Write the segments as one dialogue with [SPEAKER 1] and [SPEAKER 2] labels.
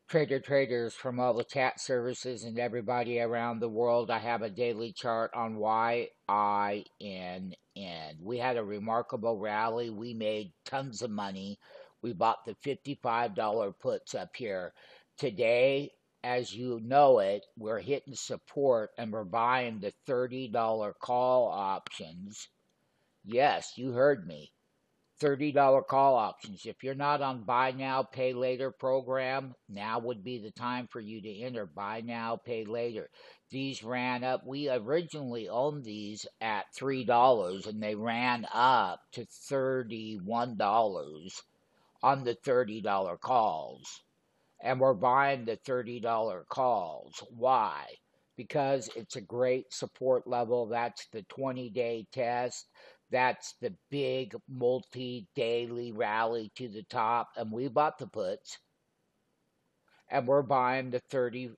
[SPEAKER 1] Traders from all the chat services and everybody around the world. I have a daily chart on YINN. We had a remarkable rally. We made tons of money. We bought the $55 puts up here. Today, as you know it, we're hitting support and we're buying the $30 call options. Yes, you heard me. $30 call options. If you're not on buy now, pay later program, now would be the time for you to enter buy now, pay later. These ran up. We originally owned these at $3 and they ran up to $31 on the $30 calls. And we're buying the $30 calls. Why? Because it's a great support level. That's the 20-day test. That's the big multi-daily rally to the top. And we bought the puts. And we're buying the $30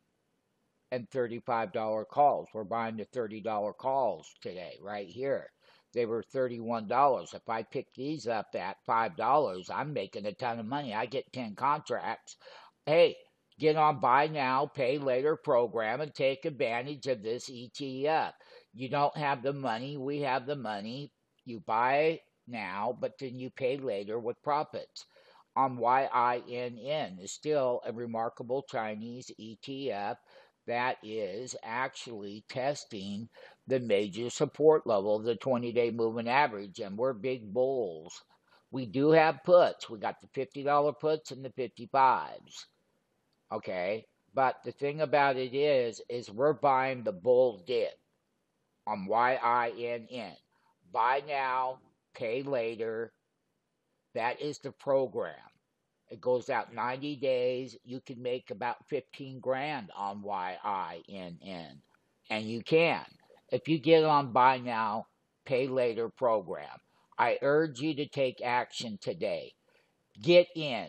[SPEAKER 1] and $35 calls. We're buying the $30 calls today, right here. They were $31. If I pick these up at $5, I'm making a ton of money. I get 10 contracts. Hey, get on buy now, pay later program and take advantage of this ETF. You don't have the money. We have the money. You buy now, but then you pay later with profits. On YINN is still a remarkable Chinese ETF that is actually testing the major support level, the 20-day moving average, and we're big bulls. We do have puts. We got the $50 puts and the 55s. Okay, but the thing about it is we're buying the bull dip on YINN. Buy now, pay later. That is the program. It goes out 90 days. You can make about 15 grand on YINN. And you can. If you get on buy now, pay later program. I urge you to take action today. Get in.